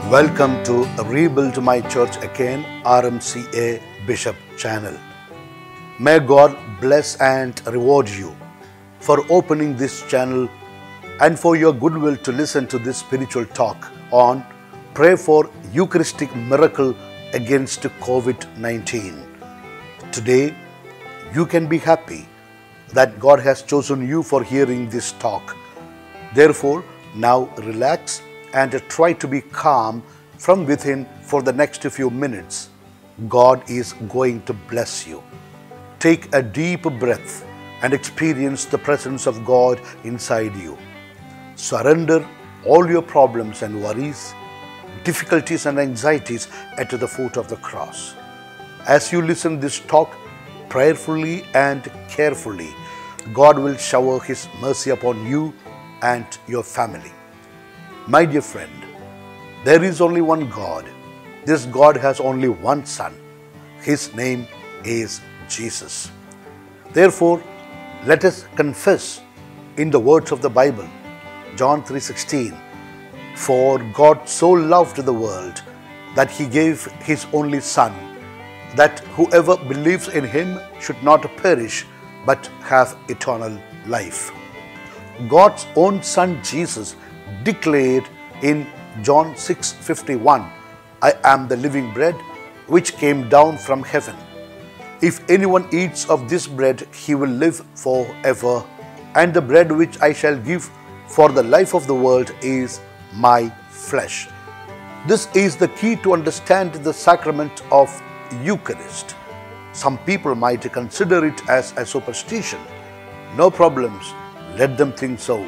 Welcome to Rebuild My Church Again, RMCA Bishop channel. May God bless and reward you for opening this channel and for your goodwill to listen to this spiritual talk on Pray for Eucharistic Miracle against COVID-19. Today, you can be happy that God has chosen you for hearing this talk. Therefore, now relax and try to be calm from within for the next few minutes. God is going to bless you. Take a deep breath and experience the presence of God inside you. Surrender all your problems and worries, difficulties and anxieties at the foot of the cross. As you listen this talk prayerfully and carefully, God will shower His mercy upon you and your family. My dear friend, there is only one God. This God has only one Son. His name is Jesus. Therefore, let us confess in the words of the Bible, John 3:16, "For God so loved the world that He gave His only Son, that whoever believes in Him should not perish but have eternal life." God's own Son Jesus declared in John 6:51, "I am the living bread which came down from heaven. If anyone eats of this bread, he will live forever. And the bread which I shall give for the life of the world is my flesh." This is the key to understand the sacrament of Eucharist. Some people might consider it as a superstition. No problems. Let them think so.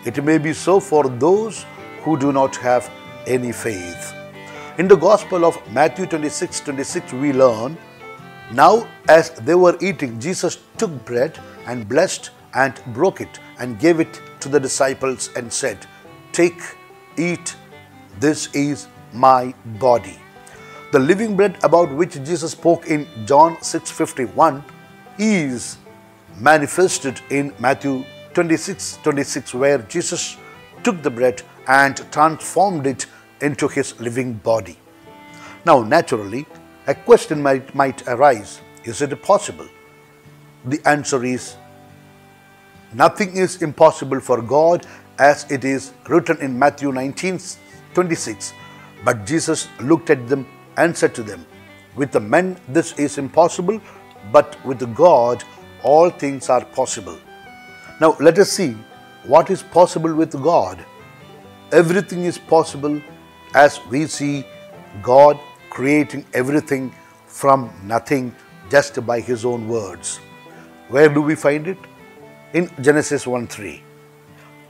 It may be so for those who do not have any faith. In the Gospel of Matthew 26:26, we learn, "Now as they were eating, Jesus took bread and blessed and broke it and gave it to the disciples and said, 'Take, eat, this is my body.'" The living bread about which Jesus spoke in John 6:51 is manifested in Matthew 26:26, where Jesus took the bread and transformed it into His living body. Now, naturally, a question might arise: is it possible? The answer is, nothing is impossible for God, as it is written in Matthew 19:26. But Jesus looked at them and said to them, "With the men this is impossible, but with God all things are possible." Now let us see what is possible with God. Everything is possible as we see God creating everything from nothing just by His own words. Where do we find it? In Genesis 1:3.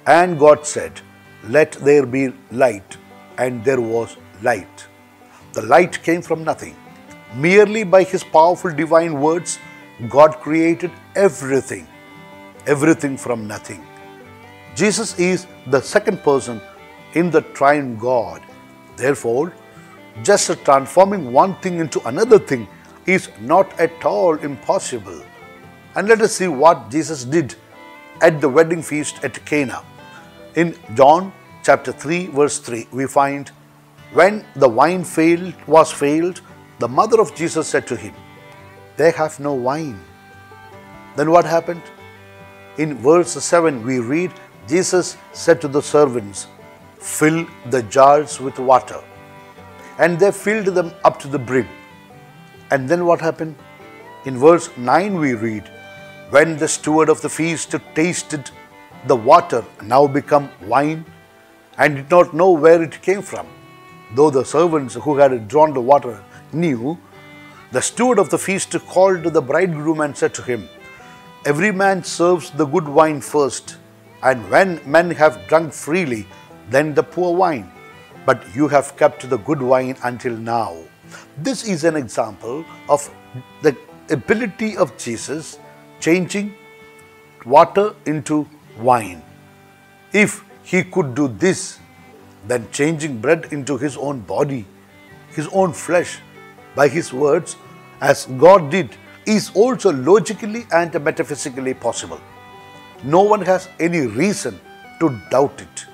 "And God said, 'Let there be light,' and there was light." The light came from nothing. Merely by His powerful divine words, God created everything. Everything from nothing. Jesus is the second person in the triune God. Therefore, just transforming one thing into another thing is not at all impossible. And let us see what Jesus did at the wedding feast at Cana. In John chapter 3 verse 3, we find, "When the wine was failed, the mother of Jesus said to Him, 'They have no wine.' Then what happened? In verse 7 we read, Jesus said to the servants, 'Fill the jars with water.' And they filled them up to the brim. And then what happened? In verse 9 we read, "When the steward of the feast tasted the water now become wine, and did not know where it came from, though the servants who had drawn the water knew, the steward of the feast called the bridegroom and said to him, 'Every man serves the good wine first, and when men have drunk freely, then the poor wine. But you have kept the good wine until now.'" This is an example of the ability of Jesus changing water into wine. If He could do this, then changing bread into His own body, His own flesh, by His words, as God did, is also logically and metaphysically possible. No one has any reason to doubt it.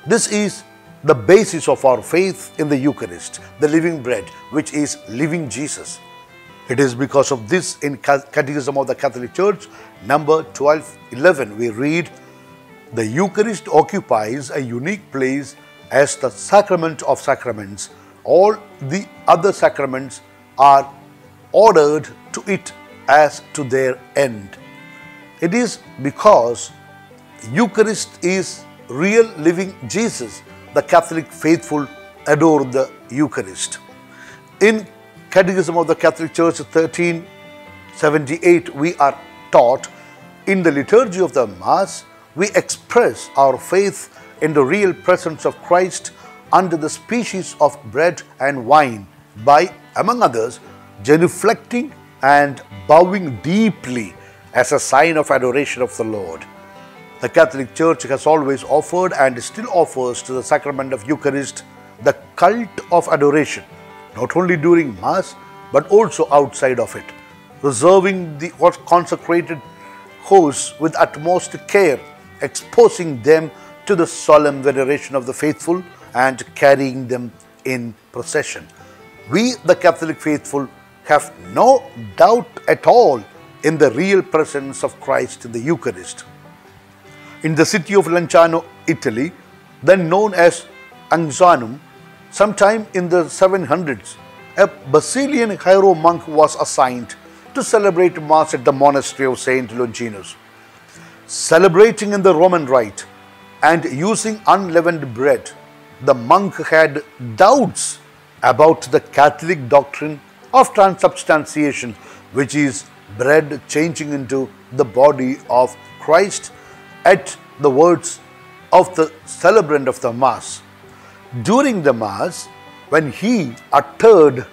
This is the basis of our faith in the Eucharist, the living bread, which is living Jesus. It is because of this in Catechism of the Catholic Church, number 1211, we read, "The Eucharist occupies a unique place as the sacrament of sacraments. All the other sacraments are ordered to it as to their end." It is because Eucharist is real living Jesus. The Catholic faithful adore the Eucharist. In Catechism of the Catholic Church 1378, we are taught, in the liturgy of the Mass, we express our faith in the real presence of Christ under the species of bread and wine by, among others, genuflecting and bowing deeply as a sign of adoration of the Lord. The Catholic Church has always offered and still offers to the sacrament of Eucharist the cult of adoration, not only during Mass but also outside of it, reserving the consecrated hosts with utmost care, exposing them to the solemn veneration of the faithful and carrying them in procession. We, the Catholic faithful, have no doubt at all in the real presence of Christ in the Eucharist. In the city of Lanciano, Italy, then known as Anzanum, sometime in the 700s, a Basilian Hiero monk was assigned to celebrate Mass at the monastery of Saint Longinus. Celebrating in the Roman rite and using unleavened bread, the monk had doubts about the Catholic doctrine of transubstantiation, which is bread changing into the body of Christ at the words of the celebrant of the Mass. During the Mass, when he uttered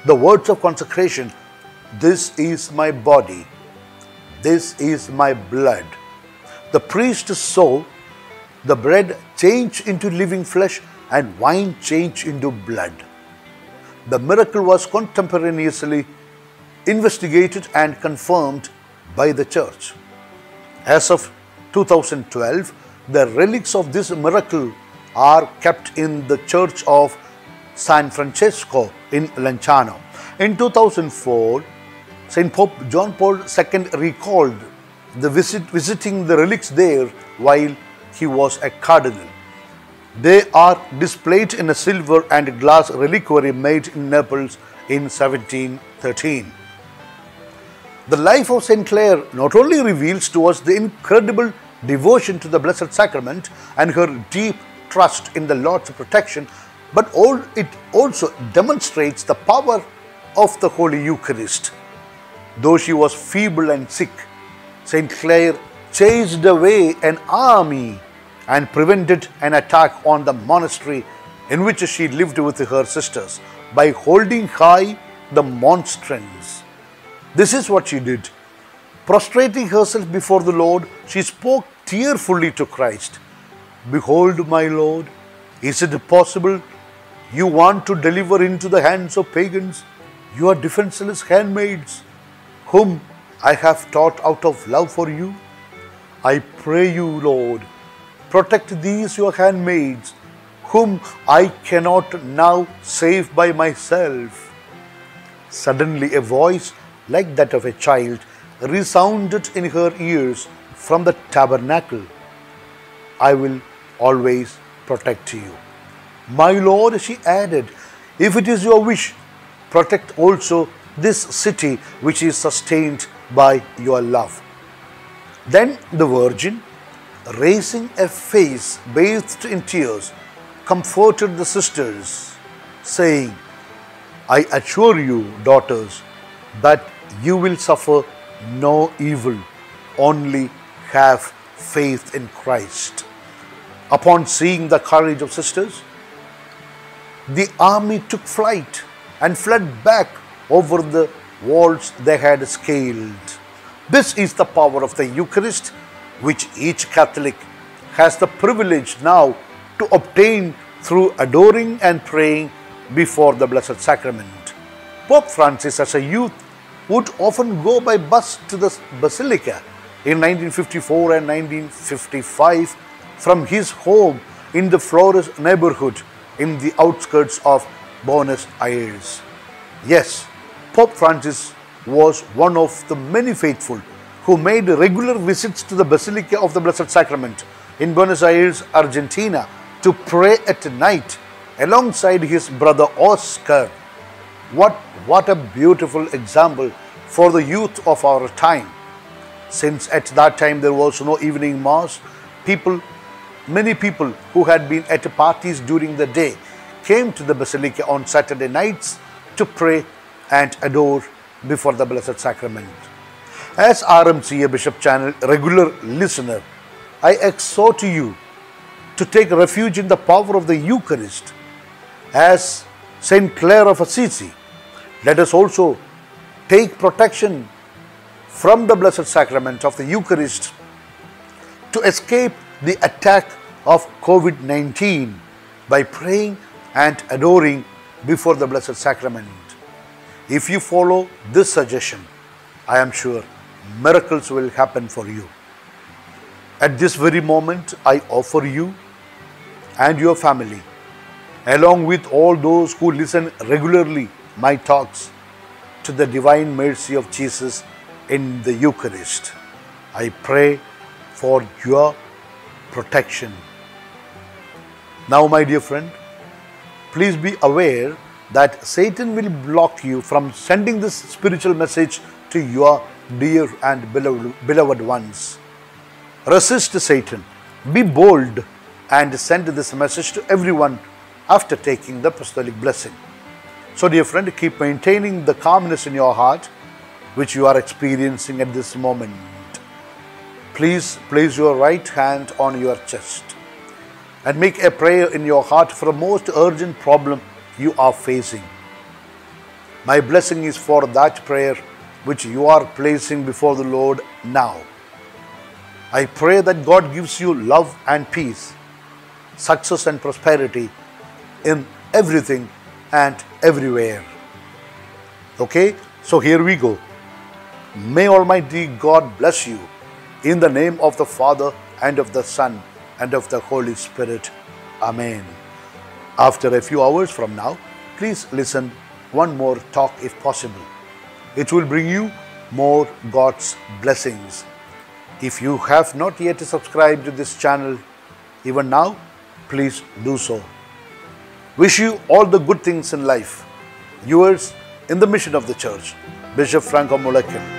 the words of consecration, "This is my body, this is my blood," the priest saw the bread change into living flesh and wine change into blood. The miracle was contemporaneously investigated and confirmed by the Church. As of 2012, the relics of this miracle are kept in the Church of San Francesco in Lanciano. In 2004, St. Pope John Paul II recalled visiting the relics there while he was a cardinal. They are displayed in a silver and glass reliquary made in Naples in 1713. The life of St. Clare not only reveals to us the incredible devotion to the Blessed Sacrament and her deep trust in the Lord's protection, but it also demonstrates the power of the Holy Eucharist. Though she was feeble and sick, St. Clare chased away an army and prevented an attack on the monastery in which she lived with her sisters by holding high the monstrance. This is what she did. Prostrating herself before the Lord, she spoke tearfully to Christ. "Behold, my Lord, is it possible you want to deliver into the hands of pagans your defenseless handmaids, whom I have taught out of love for you? I pray you, Lord, protect these your handmaids, whom I cannot now save by myself." Suddenly a voice like that of a child resounded in her ears from the tabernacle. "I will always protect you." "My Lord," she added, "if it is your wish, protect also this city which is sustained by your love." Then the Virgin, raising a face bathed in tears, comforted the sisters, saying, "I assure you, daughters, that you will suffer no evil, only have faith in Christ." Upon seeing the courage of sisters, the army took flight and fled back over the walls they had scaled. This is the power of the Eucharist, which each Catholic has the privilege now to obtain through adoring and praying before the Blessed Sacrament. Pope Francis, as a youth, would often go by bus to the Basilica in 1954 and 1955 from his home in the Flores neighborhood in the outskirts of Buenos Aires. Yes, Pope Francis was one of the many faithful who made regular visits to the Basilica of the Blessed Sacrament in Buenos Aires, Argentina, to pray at night alongside his brother Oscar. What a beautiful example for the youth of our time. Since at that time there was no evening mass, many people who had been at parties during the day came to the Basilica on Saturday nights to pray and adore before the Blessed Sacrament. As RMCA Bishop Channel regular listener, I exhort you to take refuge in the power of the Eucharist. As Saint Clare of Assisi, let us also take protection from the Blessed Sacrament of the Eucharist to escape the attack of COVID-19 by praying and adoring before the Blessed Sacrament. If you follow this suggestion, I am sure miracles will happen for you. At this very moment, I offer you and your family, along with all those who listen regularly my talks, to the divine mercy of Jesus in the Eucharist. I pray for your protection. Now, my dear friend, please be aware that Satan will block you from sending this spiritual message to your dear and beloved ones. Resist Satan, be bold, and send this message to everyone after taking the apostolic blessing. So, dear friend, keep maintaining the calmness in your heart which you are experiencing at this moment. Please place your right hand on your chest and make a prayer in your heart for a most urgent problem you are facing. My blessing is for that prayer which you are placing before the Lord now. I pray that God gives you love and peace, success and prosperity in everything and everywhere. Okay, so here we go. May Almighty God bless you in the name of the Father and of the Son and of the Holy Spirit. Amen. After a few hours from now, please listen one more talk if possible. It will bring you more God's blessings. If you have not yet subscribed to this channel, even now, please do so. Wish you all the good things in life. Yours in the mission of the Church, Bishop Franco Mulekin.